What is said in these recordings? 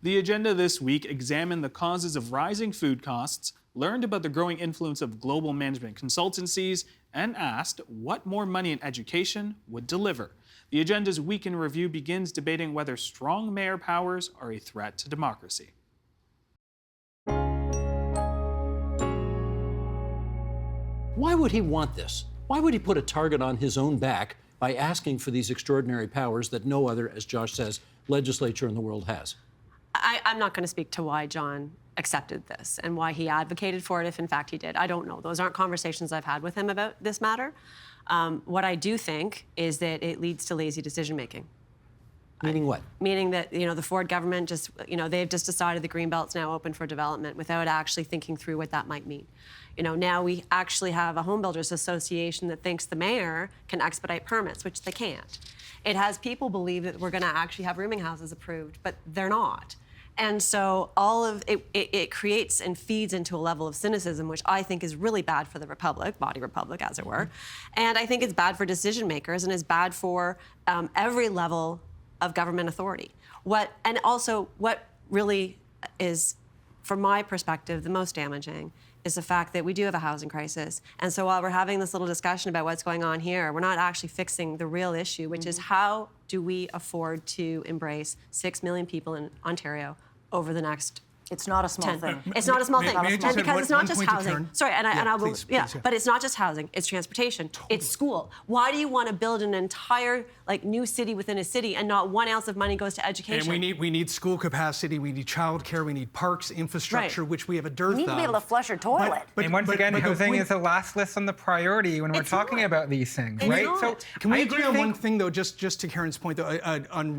The agenda this week examined the causes of rising food costs, learned about the growing influence of global management consultancies, and asked what more money in education would deliver. The agenda's week in review begins debating whether strong mayor powers are a threat to democracy. Why would he want this? Why would he put a target on his own back by asking for these extraordinary powers that no other, as Josh says, legislature in the world has? I'm not going to speak to why John accepted this and why he advocated for it, if in fact he did. I don't know. Those aren't conversations I've had with him about this matter. What I do think is that it leads to lazy decision-making. Meaning what? Meaning that, the Ford government they've just decided the Greenbelt's now open for development without actually thinking through what that might mean. Now we actually have a home builders association that thinks the mayor can expedite permits, which they can't. It has people believe that we're going to actually have rooming houses approved, but they're not. And so all of it creates and feeds into a level of cynicism, which I think is really bad for the republic, body republic, as it were. And I think it's bad for decision makers and is bad for every level of government authority. What really is, from my perspective, the most damaging is the fact that we do have a housing crisis. And so while we're having this little discussion about what's going on here, we're not actually fixing the real issue, which is how do we afford to embrace 6 million people in Ontario over the next It's not a small thing. It's not a small thing. May I just And add because it's not just one point to housing. Karen? Sorry, and I will, please, yeah. but it's not just housing, it's transportation, it's school. Why do you want to build an entire new city within a city and not 1 ounce of money goes to education? And we need school capacity, we need childcare, we need parks, infrastructure, Right. which we have a dearth of. You need to be able to flush your toilet. And once again, the housing point- is the last list on the priority when we're It's talking not. about these things, It's right? not. So Can we I agree do on think- one thing, though, just to Karen's point, though,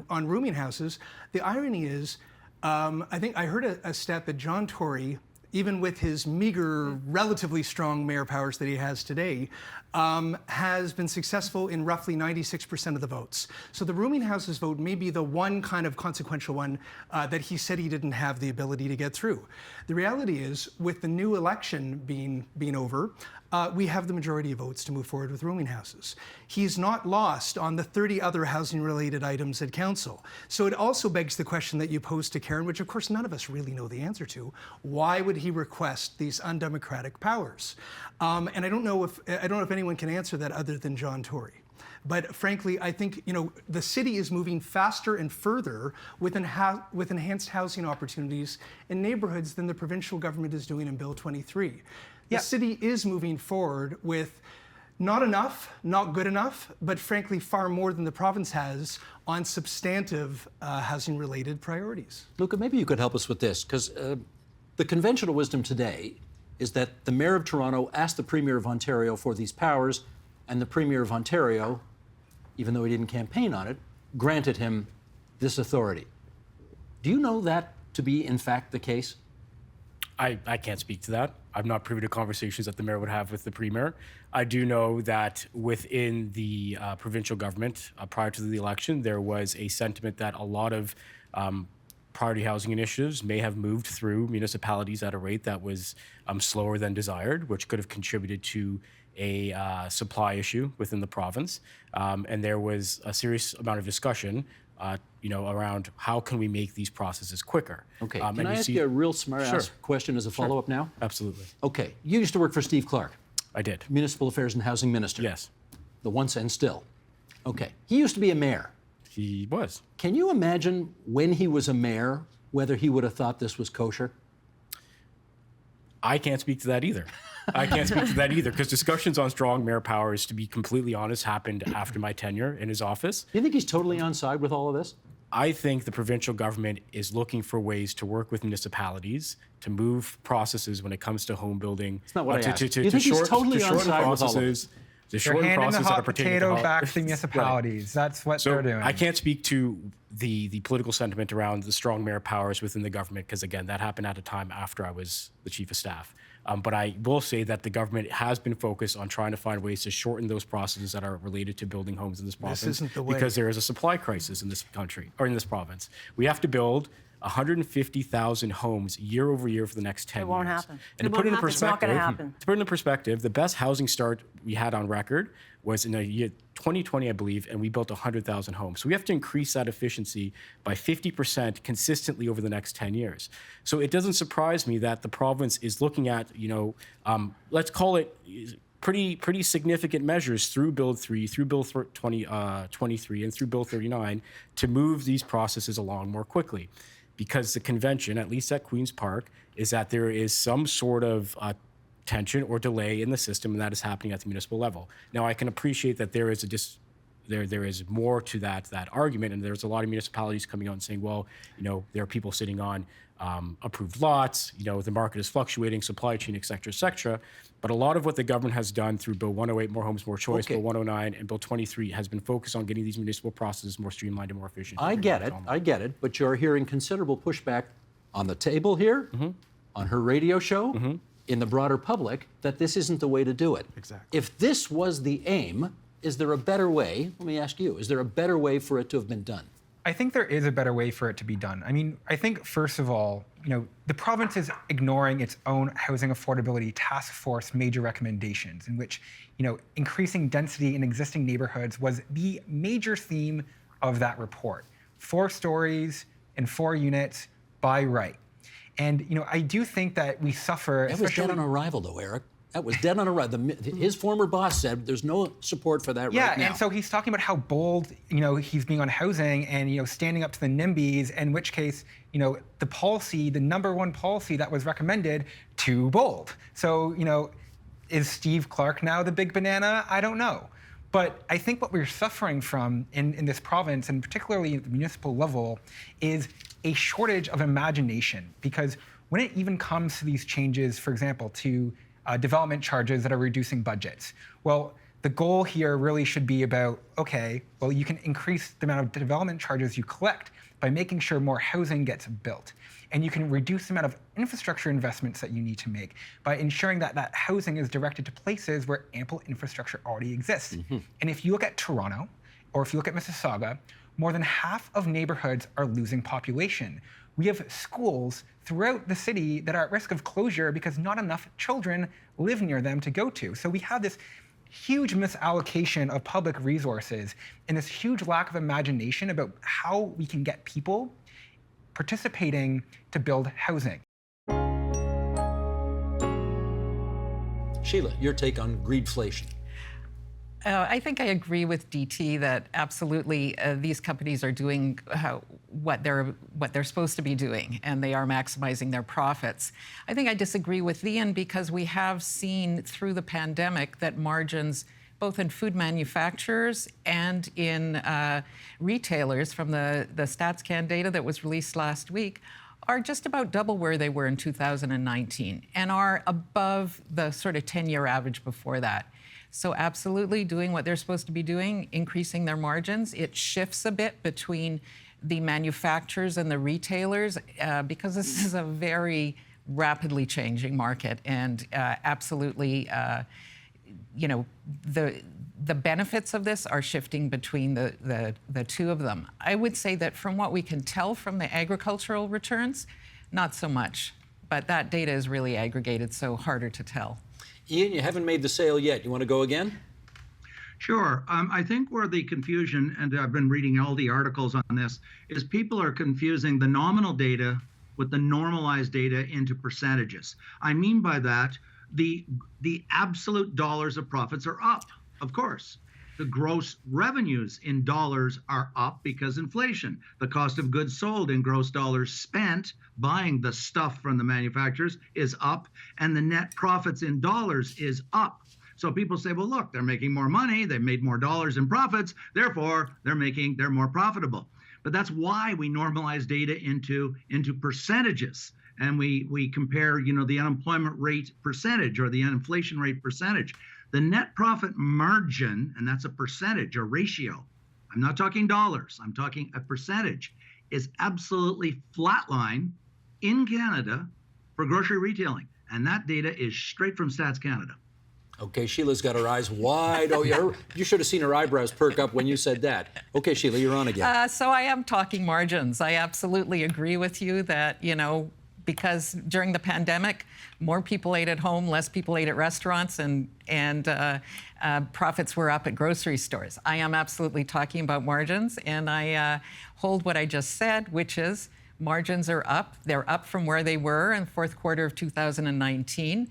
on rooming houses? The irony is, I think I heard a stat that John Tory, even with his meager, relatively strong mayor powers that he has today, has been successful in roughly 96% of the votes. So the rooming houses vote may be the one kind of consequential one that he said he didn't have the ability to get through. The reality is, with the new election being over, we have the majority of votes to move forward with rooming houses. He's not lost on the 30 other housing-related items at council. So it also begs the question that you posed to Karen, which of course none of us really know the answer to. Why would he request these undemocratic powers? And I don't know if anyone can answer that other than John Tory. But frankly, I think the city is moving faster and further with enhanced housing opportunities in neighborhoods than the provincial government is doing in Bill 23. The city is moving forward with not enough, not good enough, but frankly far more than the province has on substantive housing-related priorities. Luca, maybe you could help us with this, because the conventional wisdom today is that the Mayor of Toronto asked the Premier of Ontario for these powers, and the Premier of Ontario, even though he didn't campaign on it, granted him this authority. Do you know that to be, in fact, the case? I can't speak to that. I'm not privy to conversations that the mayor would have with the premier. I do know that within the provincial government, prior to the election, there was a sentiment that a lot of priority housing initiatives may have moved through municipalities at a rate that was slower than desired, which could have contributed to a supply issue within the province. And there was a serious amount of discussion around how can we make these processes quicker. Okay, can I ask you a real smart-ass question as a follow-up now? Absolutely. Okay, you used to work for Steve Clark, I did. Municipal Affairs and Housing Minister. Yes, The once and still. Okay, he used to be a mayor. he was. Can you imagine when he was a mayor whether he would have thought this was kosher? I can't speak to that either. Because discussions on strong mayor powers, to be completely honest, happened after my tenure in his office. Do you think he's totally on side with all of this? I think the provincial government is looking for ways to work with municipalities to move processes when it comes to home building. That's not what I asked. To You think he's totally on shorten side with all of processes. To They're shorten handing the processes that are hot pertaining to potato back to Right. municipalities. That's what So they're doing. I can't speak to the political sentiment around the strong mayor powers within the government because, again, that happened at a time after I was the chief of staff. But I will say that the government has been focused on trying to find ways to shorten those processes that are related to building homes in this province. isn't the way. Because there is a supply crisis in this country, or in this province. We have to build 150,000 homes year over year for the next 10 years. It won't happen. And It to put it in won't happen. It's not perspective, gonna happen. to put it in perspective, the best housing start we had on record was in the year 2020, I believe, and we built 100,000 homes. So we have to increase that efficiency by 50% consistently over the next 10 years. So it doesn't surprise me that the province is looking at, let's call it pretty significant measures through Bill 3, through Bill 23, and through Bill 39 to move these processes along more quickly. Because the convention, at least at Queen's Park, is that there is some sort of tension or delay in the system, and that is happening at the municipal level. Now, I can appreciate that there is there is more to that argument, and there's a lot of municipalities coming out and saying, well, there are people sitting on approved lots, the market is fluctuating, supply chain, et cetera, but a lot of what the government has done through Bill 108, More Homes, More Choice, Bill 109, and Bill 23 has been focused on getting these municipal processes more streamlined and more efficient. I get it, but you're hearing considerable pushback on the table here, on her radio show, in the broader public, that this isn't the way to do it. Exactly. If this was the aim, is there a better way? Let me ask you, is there a better way for it to have been done? I think there is a better way for it to be done. I mean, I think first of all, the province is ignoring its own housing affordability task force major recommendations, in which, increasing density in existing neighborhoods was the major theme of that report. 4 stories and 4 units by right. And I do think that we suffer. That was dead on arrival, though, Eric. That was dead on arrival. His former boss said there's no support for that right now. Yeah, and so he's talking about how bold, he's being on housing and, standing up to the NIMBYs, in which case, the policy, the number one policy that was recommended, too bold. So, is Steve Clark now the big banana? I don't know. But I think what we're suffering from in this province, and particularly at the municipal level, is a shortage of imagination. Because when it even comes to these changes, for example, to development charges that are reducing budgets. Well, the goal here really should be about, okay, well, you can increase the amount of development charges you collect by making sure more housing gets built. And you can reduce the amount of infrastructure investments that you need to make by ensuring that that housing is directed to places where ample infrastructure already exists. And if you look at Toronto, or if you look at Mississauga, more than half of neighborhoods are losing population. We have schools throughout the city that are at risk of closure because not enough children live near them to go to. So we have this huge misallocation of public resources and this huge lack of imagination about how we can get people participating to build housing. Sheila, your take on greedflation. I think I agree with DT that absolutely these companies are doing what they're supposed to be doing, and they are maximizing their profits. I think I disagree with Ian because we have seen through the pandemic that margins, both in food manufacturers and in retailers, from the StatsCan data that was released last week, are just about double where they were in 2019 and are above the sort of 10-year average before that. So absolutely doing what they're supposed to be doing, increasing their margins. It shifts a bit between the manufacturers and the retailers because this is a very rapidly changing market, and absolutely, the benefits of this are shifting between the two of them. I would say that from what we can tell from the agricultural returns, not so much, but that data is really aggregated, so harder to tell. Ian, you haven't made the sale yet. You want to go again? Sure. I think where the confusion, and I've been reading all the articles on this, is people are confusing the nominal data with the normalized data into percentages. I mean by that, the absolute dollars of profits are up, of course. The gross revenues in dollars are up because inflation. The cost of goods sold in gross dollars spent buying the stuff from the manufacturers is up, and the net profits in dollars is up. So people say, well, look, they're making more money, they've made more dollars in profits, therefore they're more profitable. But that's why we normalize data into percentages. And we compare, the unemployment rate percentage or the inflation rate percentage. The net profit margin, and that's a percentage, a ratio. I'm not talking dollars, I'm talking a percentage, is absolutely flatline in Canada for grocery retailing. And that data is straight from Stats Canada. Okay, Sheila's got her eyes wide. Oh, you should have seen her eyebrows perk up when you said that. Okay, Sheila, you're on again. So I am talking margins. I absolutely agree with you that, because during the pandemic, more people ate at home, less people ate at restaurants, and profits were up at grocery stores. I am absolutely talking about margins, and I hold what I just said, which is margins are up. They're up from where they were in the fourth quarter of 2019,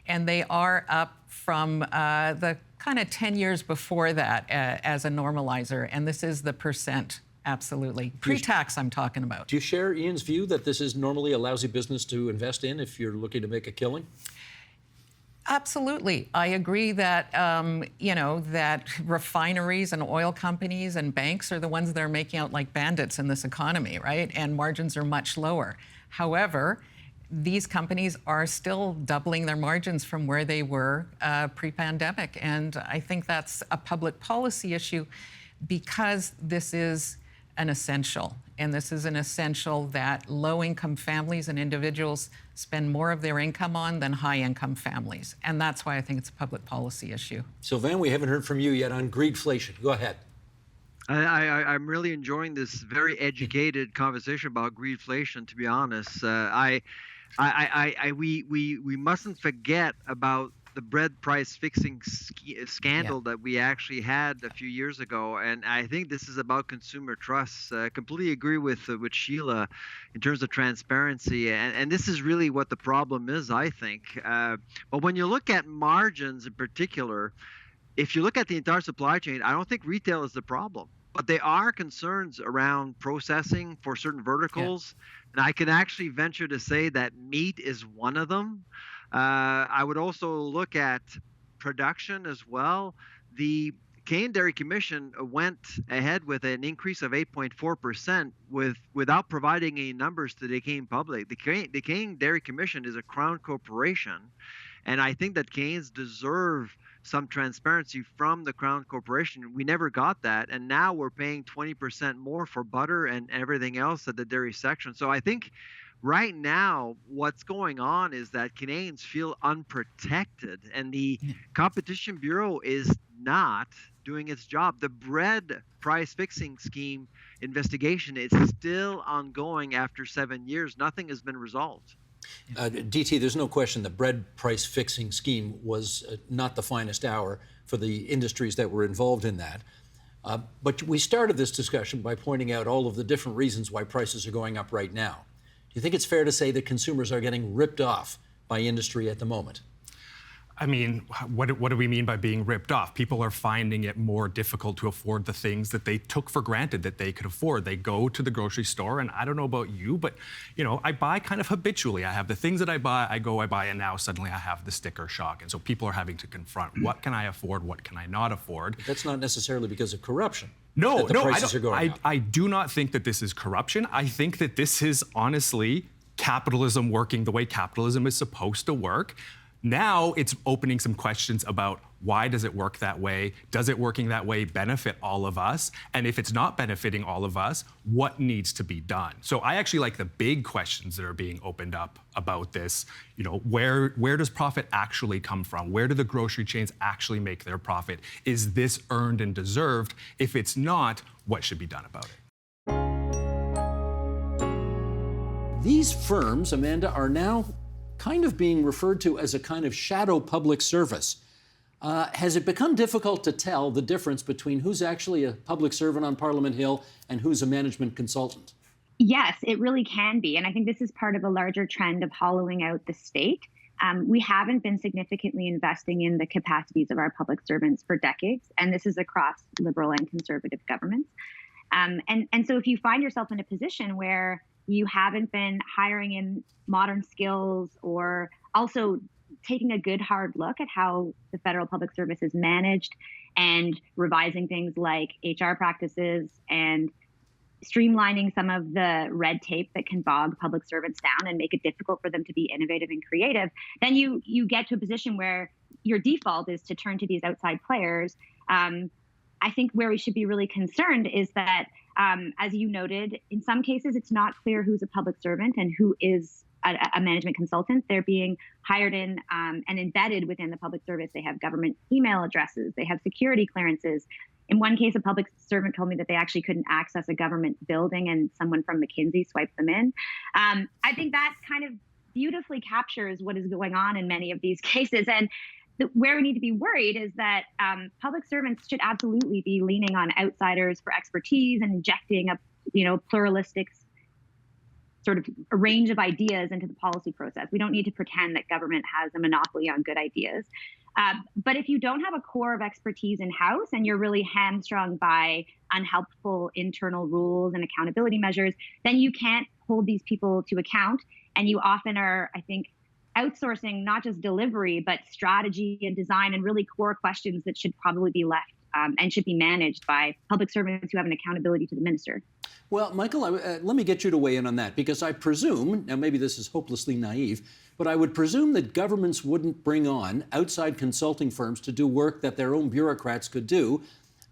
and they are up from the kind of 10 years before that as a normalizer, and this is the percent. Absolutely. Pre-tax, I'm talking about. Do you share Ian's view that this is normally a lousy business to invest in if you're looking to make a killing? Absolutely. I agree that, that refineries and oil companies and banks are the ones that are making out like bandits in this economy, right? And margins are much lower. However, these companies are still doubling their margins from where they were pre-pandemic. And I think that's a public policy issue because this is an essential. And this is an essential that low-income families and individuals spend more of their income on than high-income families. And that's why I think it's a public policy issue. Sylvain, we haven't heard from you yet on greedflation. Go ahead. I'm really enjoying this very educated conversation about greedflation, to be honest. We mustn't forget about the bread price fixing scandal that we actually had a few years ago, and I think this is about consumer trust. Completely agree with Sheila in terms of transparency, and this is really what the problem is, I think. But when you look at margins in particular, if you look at the entire supply chain, I don't think retail is the problem, but there are concerns around processing for certain verticals, and I can actually venture to say that meat is one of them. I would also look at production as well. The Canadian Dairy Commission went ahead with an increase of 8.4% without providing any numbers to the Canadian public. The Canadian Dairy Commission is a crown corporation, and I think that Canadians deserve some transparency from the crown corporation. We never got that, and now we're paying 20% more for butter and everything else at the dairy section. So I think right now, what's going on is that Canadians feel unprotected, and the Competition Bureau is not doing its job. The bread price fixing scheme investigation is still ongoing after 7 years. Nothing has been resolved. DT, there's no question the bread price fixing scheme was not the finest hour for the industries that were involved in that. But we started this discussion by pointing out all of the different reasons why prices are going up right now. Do you think it's fair to say that consumers are getting ripped off by industry at the moment? I mean, what do we mean by being ripped off? People are finding it more difficult to afford the things that they took for granted that they could afford. They go to the grocery store, and I don't know about you, but I buy kind of habitually. I have the things that I buy, I buy, and now suddenly I have the sticker shock. And so people are having to confront what can I afford, what can I not afford. But that's not necessarily because of corruption. No, I I do not think that this is corruption. I think that this is honestly capitalism working the way capitalism is supposed to work. Now it's opening some questions about why does it work that way? Does it working that way benefit all of us? And if it's not benefiting all of us, what needs to be done? So I actually like the big questions that are being opened up about this. Where does profit actually come from? Where do the grocery chains actually make their profit? Is this earned and deserved? If it's not, what should be done about it? These firms, Amanda, are now kind of being referred to as a kind of shadow public service. Has it become difficult to tell the difference between who's actually a public servant on Parliament Hill and who's a management consultant? Yes, it really can be. And I think this is part of a larger trend of hollowing out the state. We haven't been significantly investing in the capacities of our public servants for decades, and this is across Liberal and Conservative governments. And so if you find yourself in a position where you haven't been hiring in modern skills or also taking a good hard look at how the federal public service is managed and revising things like HR practices and streamlining some of the red tape that can bog public servants down and make it difficult for them to be innovative and creative, then you get to a position where your default is to turn to these outside players. I think where we should be really concerned is that, as you noted, in some cases, it's not clear who's a public servant and who is a management consultant. They're being hired in and embedded within the public service. They have government email addresses. They have security clearances. In one case, a public servant told me that they actually couldn't access a government building, and someone from McKinsey swiped them in. I think that kind of beautifully captures what is going on in many of these cases. And where we need to be worried is that public servants should absolutely be leaning on outsiders for expertise and injecting a pluralistic sort of a range of ideas into the policy process. We don't need to pretend that government has a monopoly on good ideas. But if you don't have a core of expertise in-house and you're really hamstrung by unhelpful internal rules and accountability measures, then you can't hold these people to account. And you often are, I think, outsourcing not just delivery, but strategy and design and really core questions that should probably be left and should be managed by public servants who have an accountability to the minister. Well, Michael, let me get you to weigh in on that, because I presume, now maybe this is hopelessly naive, but I would presume that governments wouldn't bring on outside consulting firms to do work that their own bureaucrats could do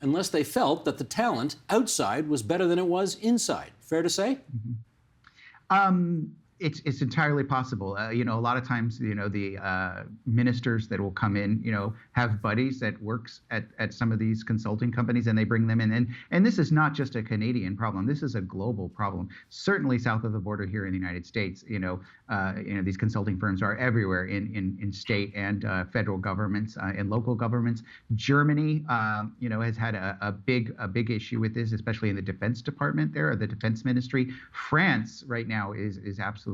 unless they felt that the talent outside was better than it was inside. Fair to say? It's entirely possible. A lot of times, the ministers that will come in, have buddies that works at some of these consulting companies, and they bring them in. And this is not just a Canadian problem. This is a global problem. Certainly south of the border here in the United States, these consulting firms are everywhere in state and federal governments and local governments. Germany, has had a big issue with this, especially in the Defense Department there, or the Defense Ministry. France right now is absolutely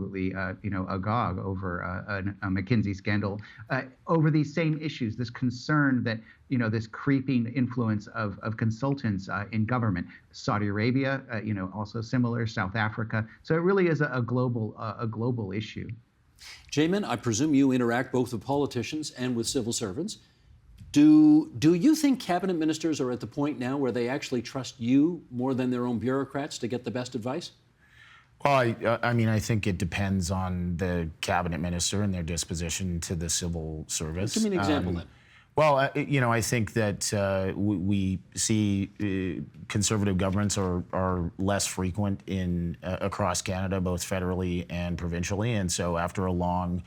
agog over a McKinsey scandal over these same issues, this concern that this creeping influence of consultants in government. Saudi Arabia, also similar, South Africa. So it really is a global issue. Jamin, I presume you interact both with politicians and with civil servants. Do you think cabinet ministers are at the point now where they actually trust you more than their own bureaucrats to get the best advice? Well, I think it depends on the cabinet minister and their disposition to the civil service. Give me an example then. Well, I think that we see conservative governments are less frequent across Canada, both federally and provincially. And so after a long,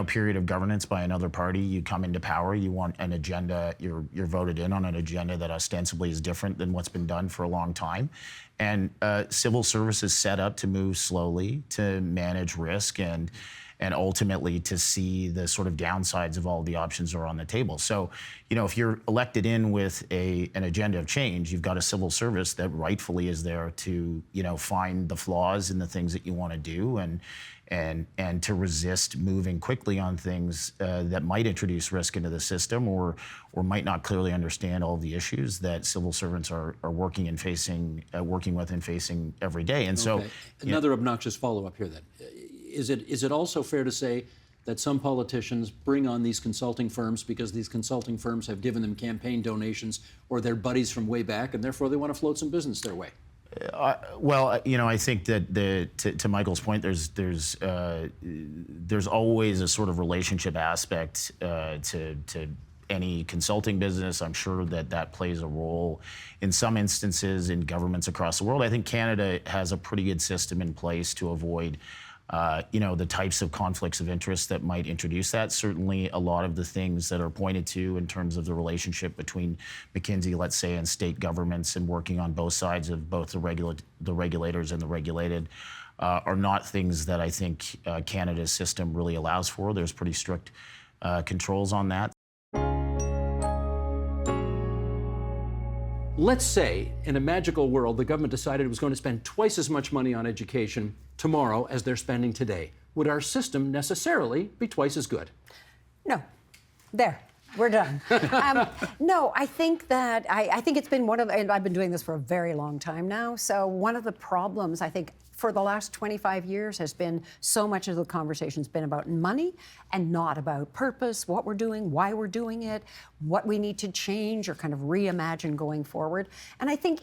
period of governance by another party, you come into power, you want an agenda, you're voted in on an agenda that ostensibly is different than what's been done for a long time. And civil service is set up to move slowly, to manage risk, and ultimately to see the sort of downsides of all the options that are on the table. So, if you're elected in with an agenda of change, you've got a civil service that rightfully is there to, find the flaws in the things that you want to do and to resist moving quickly on things that might introduce risk into the system or might not clearly understand all the issues that civil servants are working with and facing every day. And so, another obnoxious follow-up here then. Is it also fair to say that some politicians bring on these consulting firms because these consulting firms have given them campaign donations or they're buddies from way back, and therefore they want to float some business their way? I think that to Michael's point, there's always a sort of relationship aspect to any consulting business. I'm sure that plays a role in some instances in governments across the world. I think Canada has a pretty good system in place to avoid the types of conflicts of interest that might introduce that. Certainly a lot of the things that are pointed to in terms of the relationship between McKinsey, let's say, and state governments and working on both sides of both the regulators and the regulated are not things that I think Canada's system really allows for. There's pretty strict controls on that. Let's say, in a magical world, the government decided it was going to spend twice as much money on education tomorrow as they're spending today. Would our system necessarily be twice as good? No. There. We're done. No, I think that, I think it's been and I've been doing this for a very long time now, so one of the problems, I think, for the last 25 years has been so much of the conversation's been about money and not about purpose, what we're doing, why we're doing it, what we need to change or kind of reimagine going forward. And I think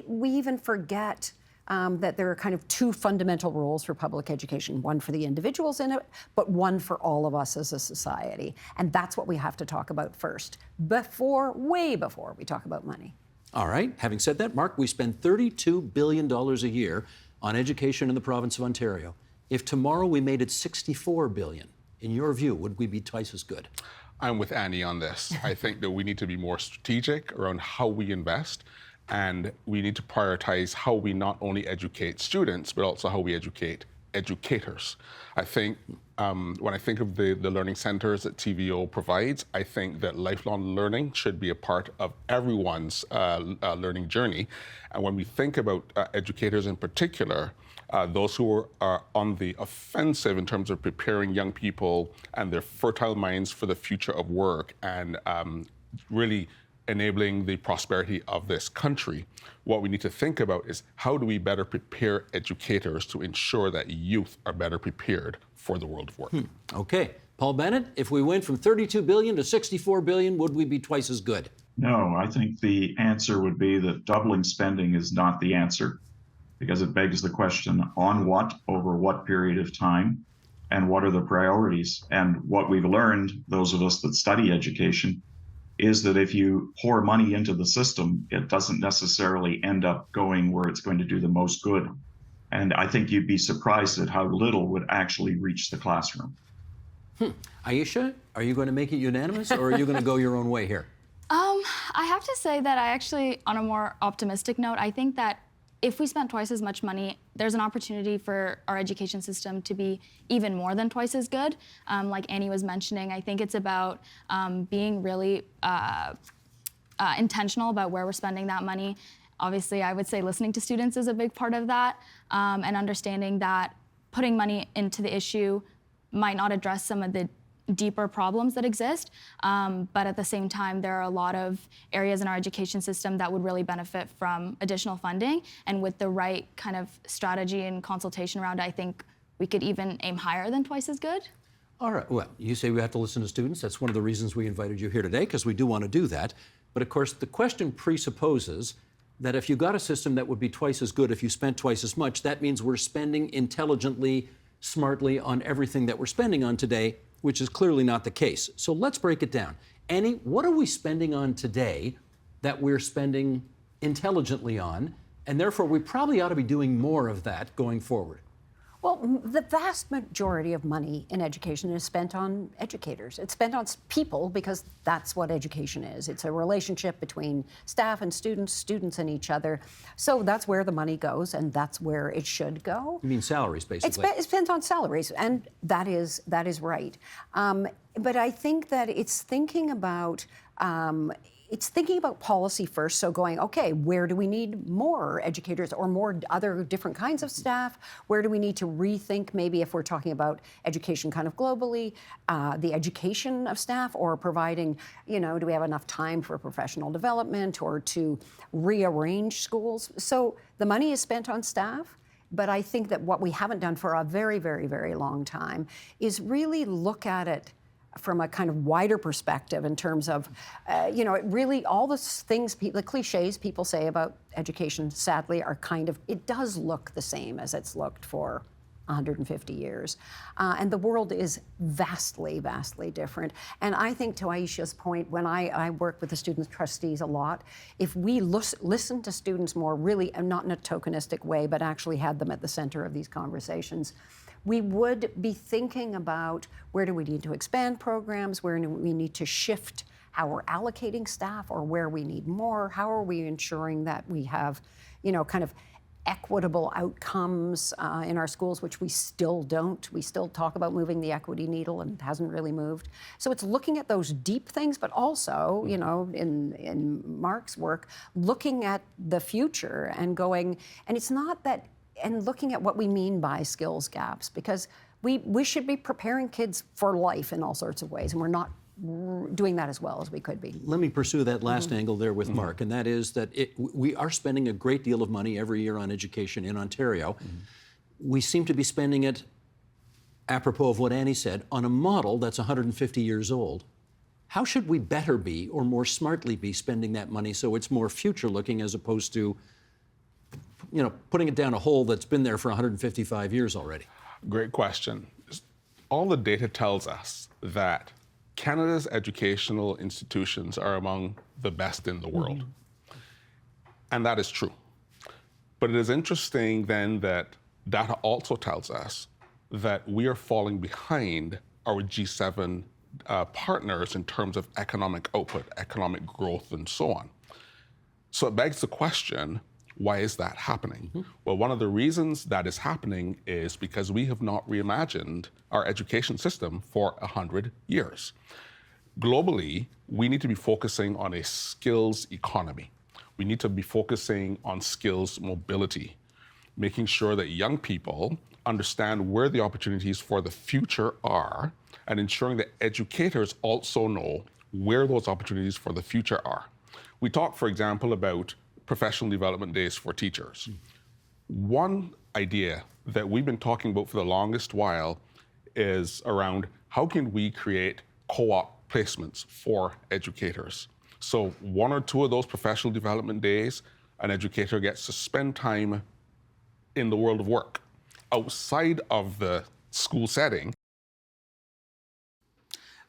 we even forget that there are kind of two fundamental roles for public education, one for the individuals in it, but one for all of us as a society. And that's what we have to talk about first, way before we talk about money. All right, having said that, Mark, we spend $32 billion a year on education in the province of Ontario. If tomorrow we made it $64 billion, in your view, would we be twice as good? I'm with Annie on this. I think that we need to be more strategic around how we invest, and we need to prioritize how we not only educate students, but also how we educate educators. I think when I think of the learning centers that TVO provides, I think that lifelong learning should be a part of everyone's learning journey. And when we think about educators in particular, those who are on the offensive in terms of preparing young people and their fertile minds for the future of work and really enabling the prosperity of this country, what we need to think about is how do we better prepare educators to ensure that youth are better prepared for the world of work. Okay. Paul Bennett, if we went from 32 billion to 64 billion, would we be twice as good? No, I think the answer would be that doubling spending is not the answer, because it begs the question, on what, over what period of time, and what are the priorities? And what we've learned, those of us that study education, is that if you pour money into the system, it doesn't necessarily end up going where it's going to do the most good. And I think you'd be surprised at how little would actually reach the classroom. Aisha, are you going to make it unanimous, or are you going to go your own way here? I have to say that I actually, on a more optimistic note, I think that if we spent twice as much money, there's an opportunity for our education system to be even more than twice as good. Like Annie was mentioning, I think it's about being really intentional about where we're spending that money. Obviously, I would say listening to students is a big part of that, and understanding that putting money into the issue might not address some of the deeper problems that exist, but at the same time, there are a lot of areas in our education system that would really benefit from additional funding, and with the right kind of strategy and consultation around it, I think we could even aim higher than twice as good. All right, well, you say we have to listen to students. That's one of the reasons we invited you here today, because we do want to do that. But of course, the question presupposes that if you got a system that would be twice as good if you spent twice as much, that means we're spending intelligently, smartly on everything that we're spending on today, which is clearly not the case. So let's break it down. Annie, what are we spending on today that we're spending intelligently on, and therefore we probably ought to be doing more of that going forward? Well, the vast majority of money in education is spent on educators. It's spent on people, because that's what education is. It's a relationship between staff and students and each other. So that's where the money goes, and that's where it should go. You mean salaries, basically? It's spent on salaries, and that is right. But I think that it's thinking about policy first, so going, okay, where do we need more educators or more other different kinds of staff? Where do we need to rethink, maybe if we're talking about education kind of globally, the education of staff, or providing, do we have enough time for professional development or to rearrange schools? So the money is spent on staff, but I think that what we haven't done for a very, very, very long time is really look at it from a kind of wider perspective in terms of, it really, all the things, the cliches people say about education, sadly, are it does look the same as it's looked for 150 years. And the world is vastly, vastly different. And I think, to Aisha's point, when I work with the students' trustees a lot, if we listen to students more, really, and not in a tokenistic way, but actually had them at the center of these conversations, we would be thinking about where do we need to expand programs, where do we need to shift how we're allocating staff, or where we need more, how are we ensuring that we have, kind of equitable outcomes in our schools, which we still don't. We still talk about moving the equity needle, and it hasn't really moved. So it's looking at those deep things, but also, in Mark's work, looking at the future and going, and it's not that, and looking at what we mean by skills gaps, because we should be preparing kids for life in all sorts of ways, and we're not doing that as well as we could be. Let me pursue that last angle there with Mark, and that is that we are spending a great deal of money every year on education in Ontario. We seem to be spending it, apropos of what Annie said, on a model that's 150 years old. How should we better be, or more smartly be, spending that money so it's more future-looking as opposed to putting it down a hole that's been there for 155 years already? Great question. All the data tells us that Canada's educational institutions are among the best in the world. And that is true. But it is interesting then that data also tells us that we are falling behind our G7 partners in terms of economic output, economic growth, and so on. So it begs the question, why is that happening? Well, one of the reasons that is happening is because we have not reimagined our education system for 100 years. Globally, we need to be focusing on a skills economy. We need to be focusing on skills mobility, making sure that young people understand where the opportunities for the future are, and ensuring that educators also know where those opportunities for the future are. We talk, for example, about professional development days for teachers. One idea that we've been talking about for the longest while is around how can we create co-op placements for educators. So 1 or 2 of those professional development days, an educator gets to spend time in the world of work, outside of the school setting.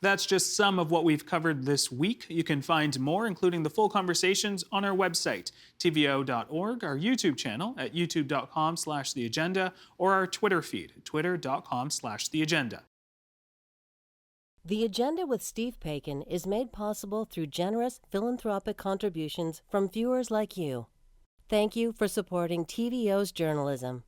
That's just some of what we've covered this week. You can find more, including the full conversations, on our website, tvo.org, our YouTube channel at youtube.com/theagenda, or our Twitter feed, twitter.com/theagenda. The Agenda with Steve Paikin is made possible through generous philanthropic contributions from viewers like you. Thank you for supporting TVO's journalism.